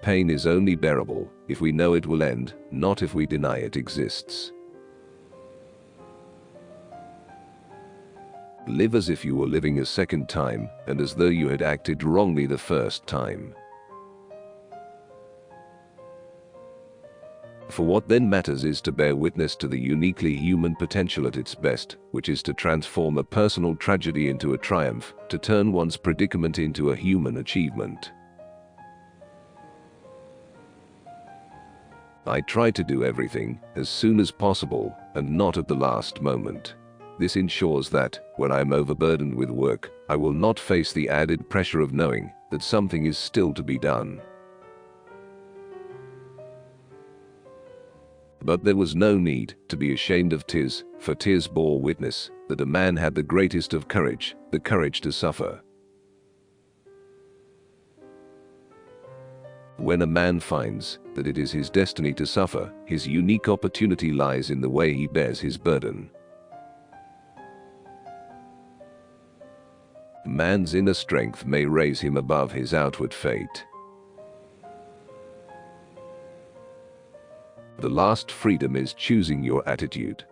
pain is only bearable if we know it will end, not if we deny it exists. Live as if you were living a second time, and as though you had acted wrongly the first time. For what then matters is to bear witness to the uniquely human potential at its best, which is to transform a personal tragedy into a triumph, to turn one's predicament into a human achievement. I try to do everything as soon as possible and not at the last moment. This ensures that, when I am overburdened with work, I will not face the added pressure of knowing that something is still to be done. But there was no need to be ashamed of tears, for tears bore witness that a man had the greatest of courage, the courage to suffer. When a man finds that it is his destiny to suffer, his unique opportunity lies in the way he bears his burden. Man's inner strength may raise him above his outward fate. The last freedom is choosing your attitude.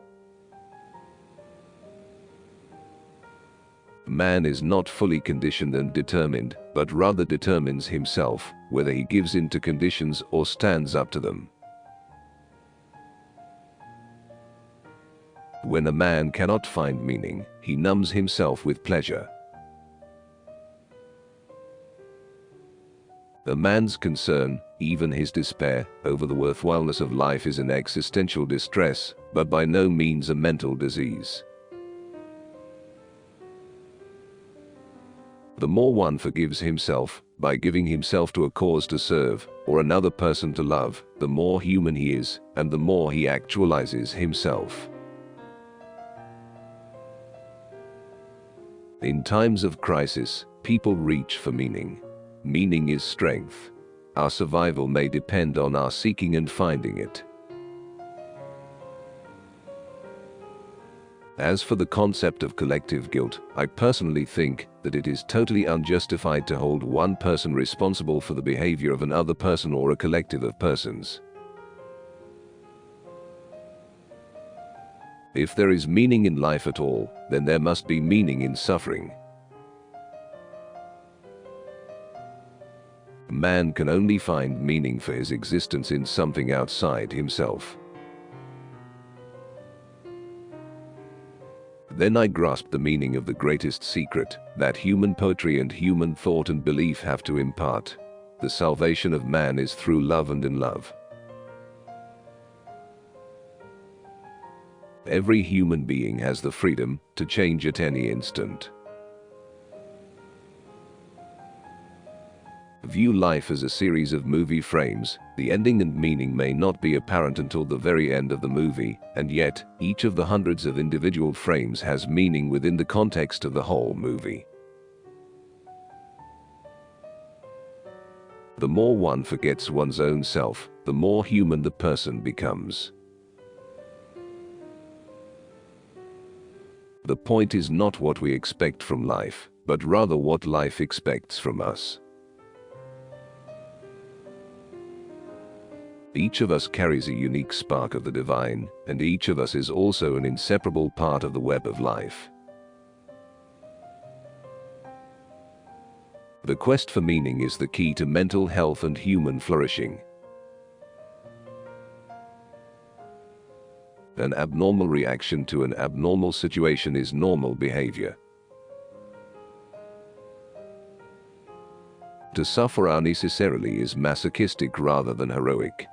Man is not fully conditioned and determined, but rather determines himself whether he gives in to conditions or stands up to them. When a man cannot find meaning, he numbs himself with pleasure. A man's concern, even his despair, over the worthwhileness of life is an existential distress, but by no means a mental disease. The more one forgives himself, by giving himself to a cause to serve, or another person to love, the more human he is, and the more he actualizes himself. In times of crisis, people reach for meaning. Meaning is strength. Our survival may depend on our seeking and finding it. As for the concept of collective guilt, I personally think that it is totally unjustified to hold one person responsible for the behavior of another person or a collective of persons. If there is meaning in life at all, then there must be meaning in suffering. Man can only find meaning for his existence in something outside himself. Then I grasped the meaning of the greatest secret that human poetry and human thought and belief have to impart. The salvation of man is through love and in love. Every human being has the freedom to change at any instant. View life as a series of movie frames. The ending and meaning may not be apparent until the very end of the movie, and yet, each of the hundreds of individual frames has meaning within the context of the whole movie. The more one forgets one's own self, the more human the person becomes. The point is not what we expect from life, but rather what life expects from us. Each of us carries a unique spark of the divine, and each of us is also an inseparable part of the web of life. The quest for meaning is the key to mental health and human flourishing. An abnormal reaction to an abnormal situation is normal behavior. To suffer unnecessarily is masochistic rather than heroic.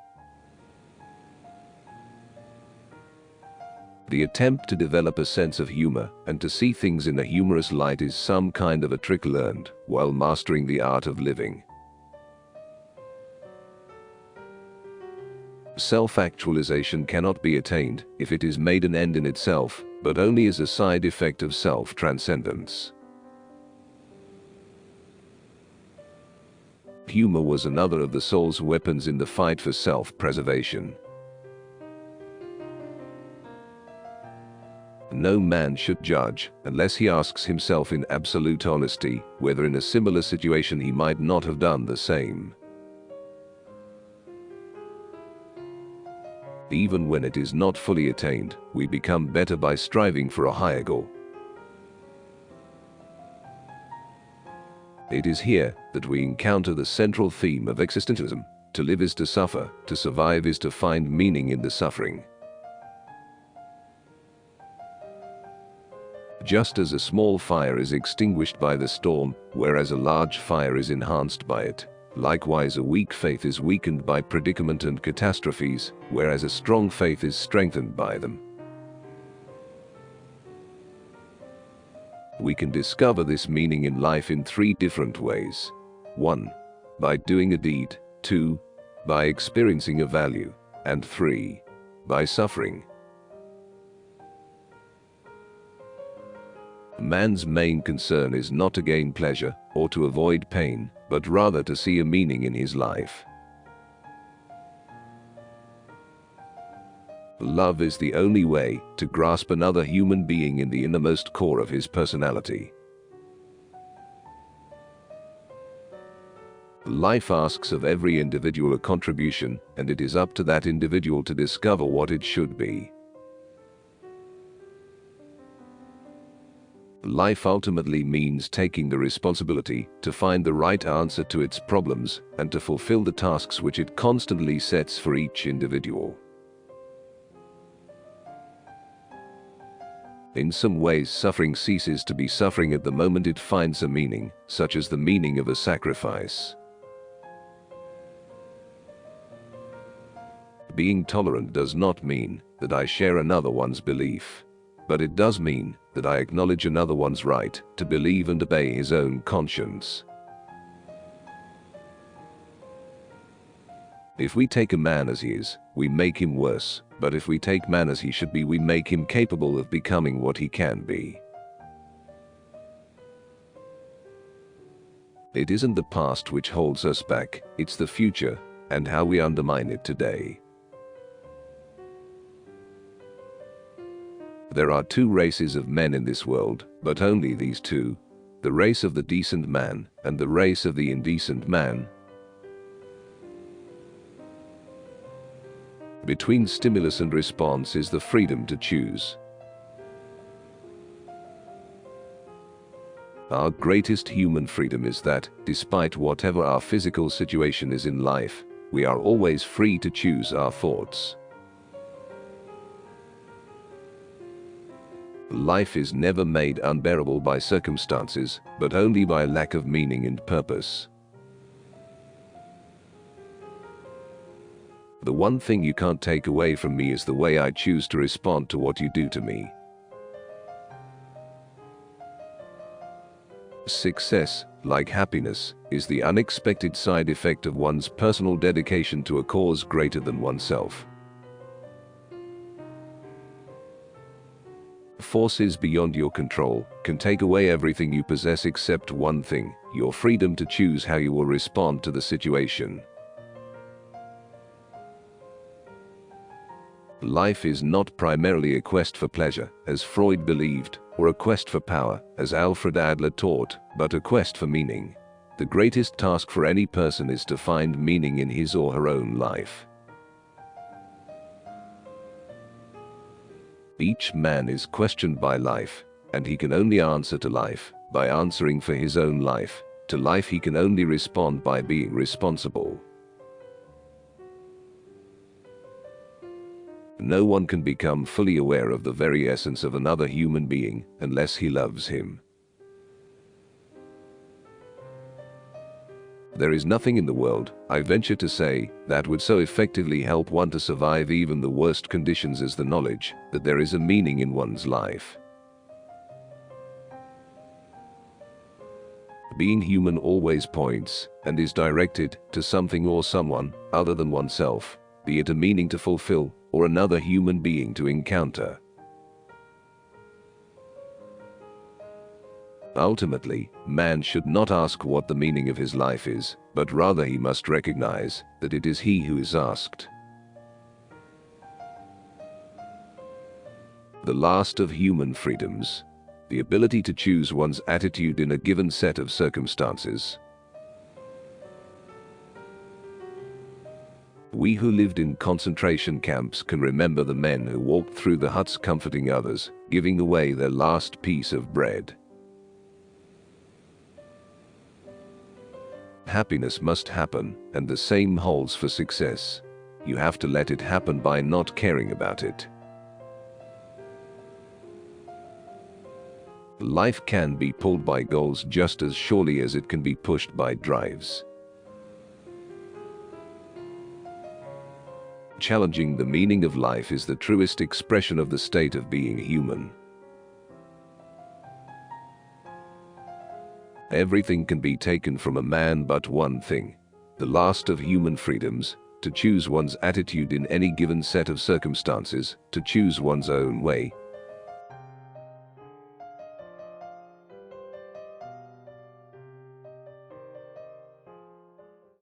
The attempt to develop a sense of humor and to see things in a humorous light is some kind of a trick learned while mastering the art of living. Self-actualization cannot be attained if it is made an end in itself, but only as a side effect of self-transcendence. Humor was another of the soul's weapons in the fight for self-preservation. No man should judge, unless he asks himself in absolute honesty, whether in a similar situation he might not have done the same. Even when it is not fully attained, we become better by striving for a higher goal. It is here that we encounter the central theme of existentialism. To live is to suffer, to survive is to find meaning in the suffering. Just as a small fire is extinguished by the storm, whereas a large fire is enhanced by it, likewise a weak faith is weakened by predicament and catastrophes, whereas a strong faith is strengthened by them. We can discover this meaning in life in three different ways. 1. By doing a deed. 2. By experiencing a value. And 3. By suffering. Man's main concern is not to gain pleasure or to avoid pain, but rather to see a meaning in his life. Love is the only way to grasp another human being in the innermost core of his personality. Life asks of every individual a contribution, and it is up to that individual to discover what it should be. Life ultimately means taking the responsibility to find the right answer to its problems and to fulfill the tasks which it constantly sets for each individual. In some ways, suffering ceases to be suffering at the moment it finds a meaning, such as the meaning of a sacrifice. Being tolerant does not mean that I share another one's belief, but it does mean that I acknowledge another one's right to believe and obey his own conscience. If we take a man as he is, we make him worse, but if we take man as he should be, we make him capable of becoming what he can be. It isn't the past which holds us back, it's the future, and how we undermine it today. There are two races of men in this world, but only these two: the race of the decent man and the race of the indecent man. Between stimulus and response is the freedom to choose. Our greatest human freedom is that, despite whatever our physical situation is in life, we are always free to choose our thoughts. Life is never made unbearable by circumstances, but only by lack of meaning and purpose. The one thing you can't take away from me is the way I choose to respond to what you do to me. Success, like happiness, is the unexpected side effect of one's personal dedication to a cause greater than oneself. Forces beyond your control can take away everything you possess except one thing: your freedom to choose how you will respond to the situation. Life is not primarily a quest for pleasure, as Freud believed, or a quest for power, as Alfred Adler taught, but a quest for meaning. The greatest task for any person is to find meaning in his or her own life. Each man is questioned by life, and he can only answer to life by answering for his own life. To life he can only respond by being responsible. No one can become fully aware of the very essence of another human being unless he loves him. There is nothing in the world, I venture to say, that would so effectively help one to survive even the worst conditions as the knowledge that there is a meaning in one's life. Being human always points and is directed to something or someone other than oneself, be it a meaning to fulfill or another human being to encounter. Ultimately, man should not ask what the meaning of his life is, but rather he must recognize that it is he who is asked. The last of human freedoms: the ability to choose one's attitude in a given set of circumstances. We who lived in concentration camps can remember the men who walked through the huts comforting others, giving away their last piece of bread. Happiness must happen, and the same holds for success. You have to let it happen by not caring about it. Life can be pulled by goals just as surely as it can be pushed by drives. Challenging the meaning of life is the truest expression of the state of being human. Everything can be taken from a man but one thing, the last of human freedoms, to choose one's attitude in any given set of circumstances, to choose one's own way,